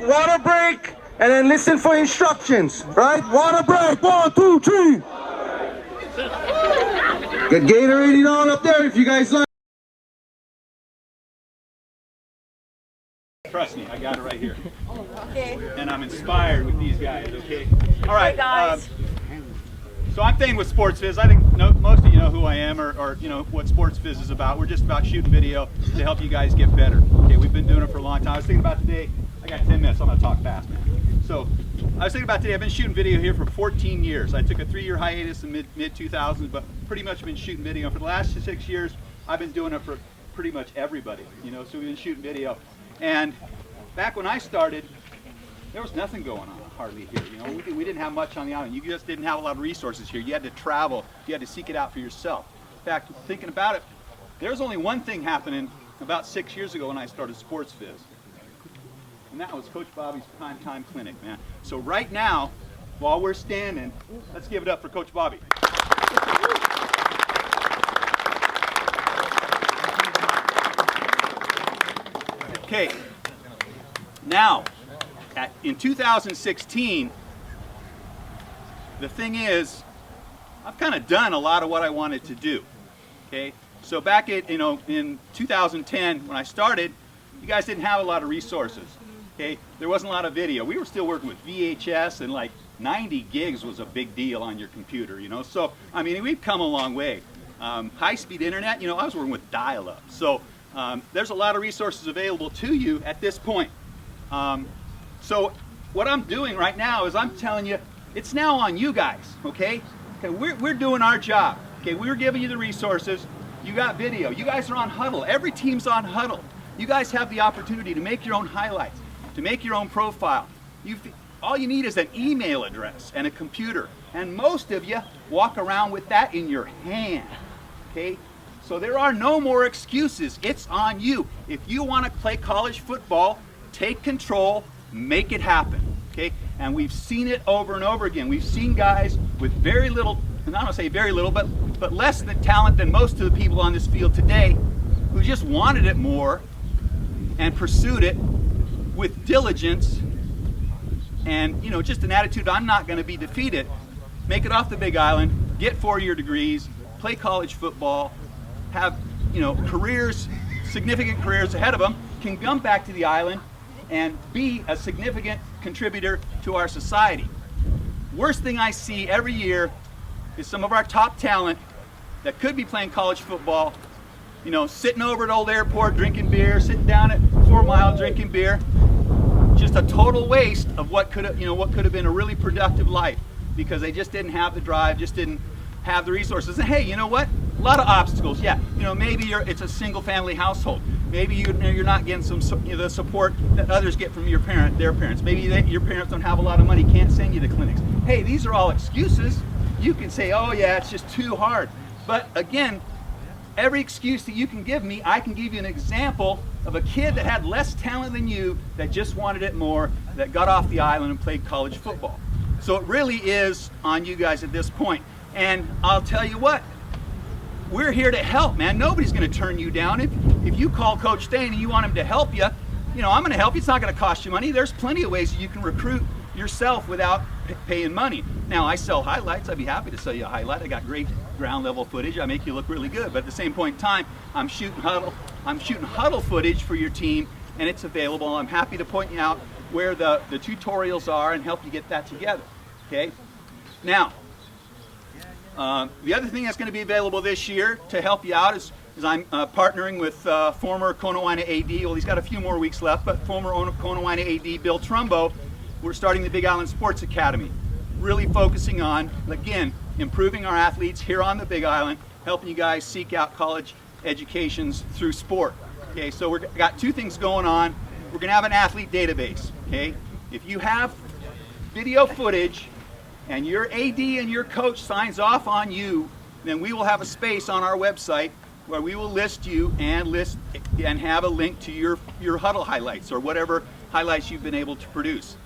Water break, and then listen for instructions, right? Water break, 1, 2, 3. Get Gatorade on up there if you guys like. Trust me, I got it right here. Okay. And I'm inspired with these guys, okay? All right, guys. So I'm staying with Sports Viz. I think most of you know who I am or you know what Sports Viz is about. We're just about shooting video to help you guys get better. Okay, we've been doing it for a long time. I was thinking about today, I got 10 minutes, so I'm gonna talk fast, man. So I was thinking about today, I've been shooting video here for 14 years. I took a 3-year hiatus in mid-2000s, but pretty much been shooting video. For the last 6 years, I've been doing it for pretty much everybody, you know, so we've been shooting video. And back when I started, there was nothing going on hardly here. You know, we didn't have much on the island. You just didn't have a lot of resources here. You had to travel. You had to seek it out for yourself. In fact, thinking about it, there's only one thing happening about 6 years ago when I started Sports Viz. And that was Coach Bobby's Primetime Clinic, man. So right now, while we're standing, let's give it up for Coach Bobby. Okay, now, in 2016, the thing is, I've kind of done a lot of what I wanted to do, okay? So back in 2010, when I started, you guys didn't have a lot of resources, okay? There wasn't a lot of video. We were still working with VHS, and like 90 gigs was a big deal on your computer, you know? So, I mean, we've come a long way. High-speed internet, you know, I was working with dial-up. So there's a lot of resources available to you at this point. So what I'm doing right now is I'm telling you, it's now on you guys, okay? We're doing our job, okay? We're giving you the resources. You got video. You guys are on Huddle. Every team's on Huddle. You guys have the opportunity to make your own highlights, to make your own profile. All you need is an email address and a computer, and most of you walk around with that in your hand, okay? So there are no more excuses. It's on you. If you want to play college football, take control, make it happen, okay? And we've seen it over and over again. We've seen guys with very little, and I don't want to say very little, but less than talent than most of the people on this field today, who just wanted it more and pursued it with diligence and, you know, just an attitude, I'm not going to be defeated. Make it off the Big Island, get 4-year degrees, play college football, have, you know, careers, significant careers ahead of them, can come back to the island and be a significant contributor to our society. Worst thing I see every year is some of our top talent that could be playing college football, you know, sitting over at Old Airport drinking beer, sitting down at 4 Mile drinking beer. Just a total waste of what could have been a really productive life, because they just didn't have the drive, just didn't have the resources. And hey, you know what? A lot of obstacles. Yeah, you know, maybe it's a single-family household. Maybe you're not getting the support that others get from their parents. Maybe your parents don't have a lot of money, can't send you to clinics. Hey, these are all excuses. You can say, oh yeah, it's just too hard. But again, every excuse that you can give me, I can give you an example of a kid that had less talent than you, that just wanted it more, that got off the island and played college football. So it really is on you guys at this point. And I'll tell you what, we're here to help, man. Nobody's going to turn you down. If you call Coach Stain and you want him to help you, you know, I'm going to help you. It's not going to cost you money. There's plenty of ways that you can recruit yourself without paying money. Now, I sell highlights. I'd be happy to sell you a highlight. I got great ground level footage. I make you look really good. But at the same point in time, I'm shooting huddle footage for your team, and it's available. I'm happy to point you out where the tutorials are and help you get that together. Okay? Now, the other thing that's going to be available this year to help you out is I'm partnering with former Konawana AD. Well, he's got a few more weeks left, but former Konawana AD Bill Trumbo. We're starting the Big Island Sports Academy, really focusing on, again, improving our athletes here on the Big Island, helping you guys seek out college educations through sport. Okay, so we've got 2 things going on. We're going to have an athlete database. Okay, if you have video footage and your AD and your coach signs off on you, then we will have a space on our website where we will list you and have a link to your huddle highlights or whatever highlights you've been able to produce.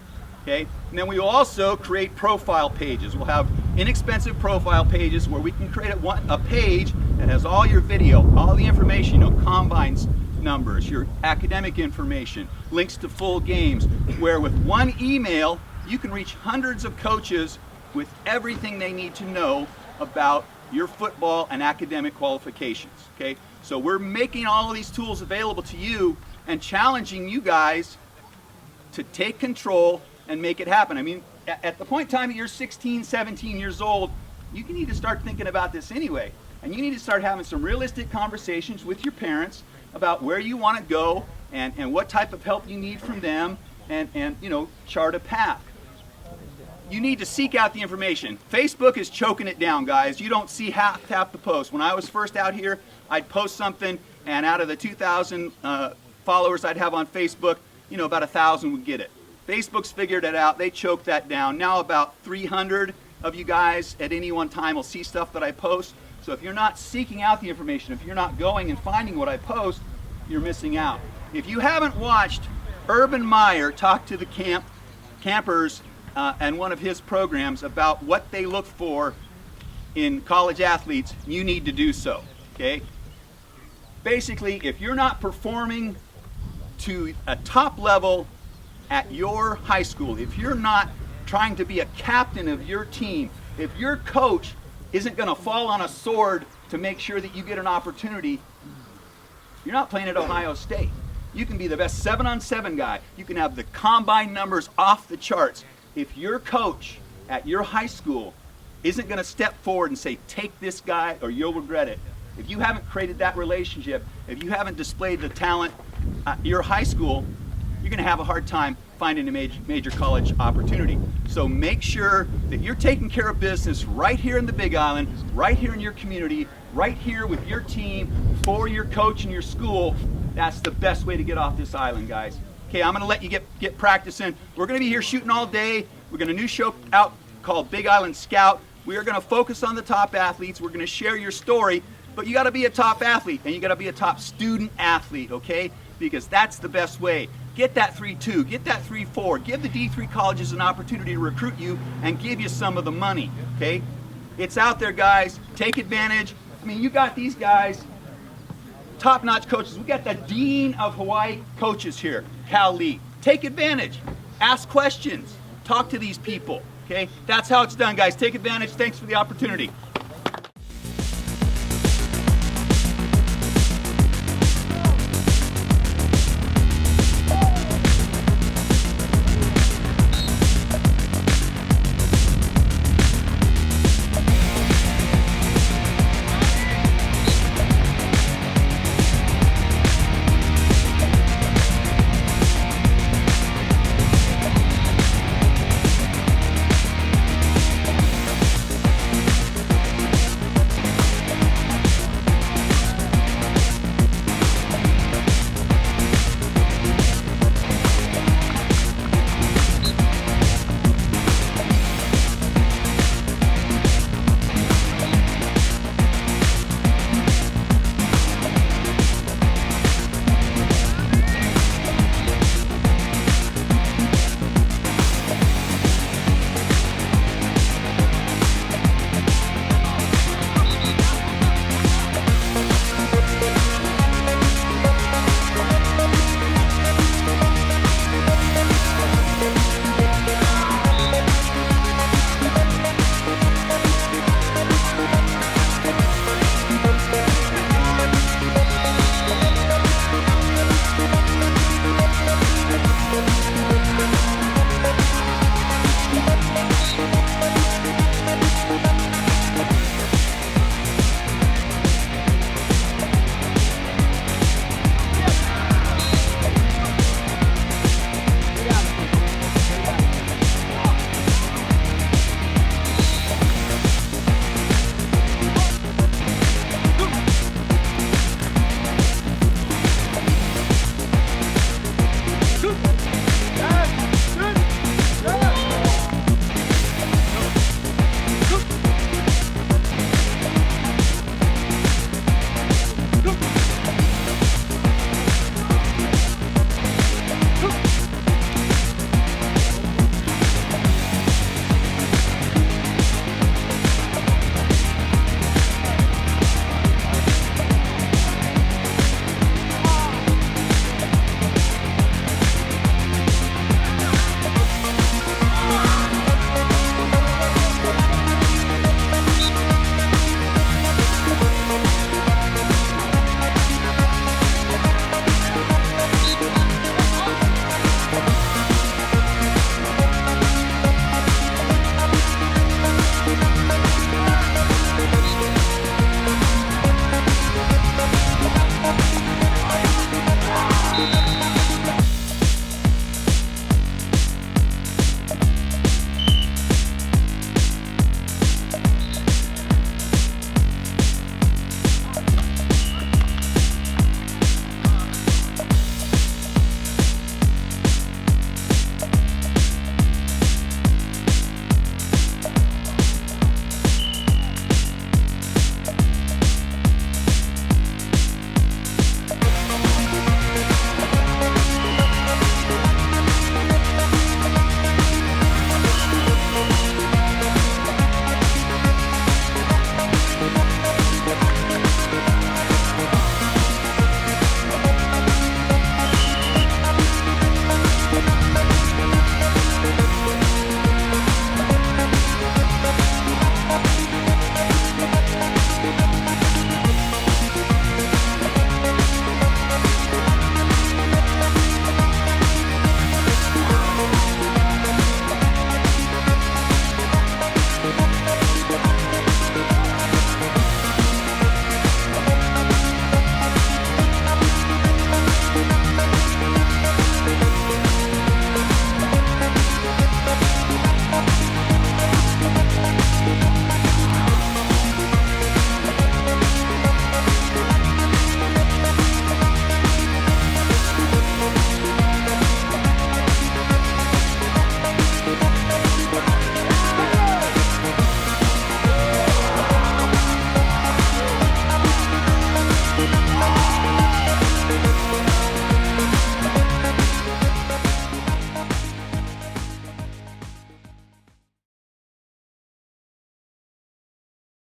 Okay? And then we will also create profile pages. We'll have inexpensive profile pages where we can create a page that has all your video, all the information, combines numbers, your academic information, links to full games, where with one email you can reach hundreds of coaches with everything they need to know about your football and academic qualifications. Okay? So we're making all of these tools available to you and challenging you guys to take control and make it happen. I mean, at the point in time that you're 16, 17 years old, you need to start thinking about this anyway. And you need to start having some realistic conversations with your parents about where you want to go and what type of help you need from them and chart a path. You need to seek out the information. Facebook is choking it down, guys. You don't see half the posts. When I was first out here, I'd post something, and out of the 2,000 followers I'd have on Facebook, about 1,000 would get it. Facebook's figured it out. They choked that down. Now about 300 of you guys at any one time will see stuff that I post. So if you're not seeking out the information, if you're not going and finding what I post, you're missing out. If you haven't watched Urban Meyer talk to the campers and one of his programs about what they look for in college athletes, you need to do so. Okay? Basically, if you're not performing to a top level at your high school, if you're not trying to be a captain of your team, if your coach isn't going to fall on a sword to make sure that you get an opportunity, you're not playing at Ohio State. You can be the best 7-on-7 guy. You can have the combine numbers off the charts. If your coach at your high school isn't going to step forward and say, take this guy or you'll regret it, if you haven't created that relationship, if you haven't displayed the talent at your high school, you're going to have a hard time finding a major college opportunity. So make sure that you're taking care of business right here in the Big Island, right here in your community, right here with your team, for your coach and your school. That's the best way to get off this island, guys. Okay, I'm going to let you get practice in. We're going to be here shooting all day. We're going to new show out called Big Island Scout. We are going to focus on the top athletes. We're going to share your story, but you got to be a top athlete and you got to be a top student athlete, okay? Because that's the best way. Get that 3-2, get that 3-4, give the D3 colleges an opportunity to recruit you and give you some of the money, okay? It's out there, guys. Take advantage. I mean, you got these guys, top-notch coaches. We got the Dean of Hawaii coaches here, Cal Lee. Take advantage. Ask questions. Talk to these people, okay? That's how it's done, guys. Take advantage. Thanks for the opportunity.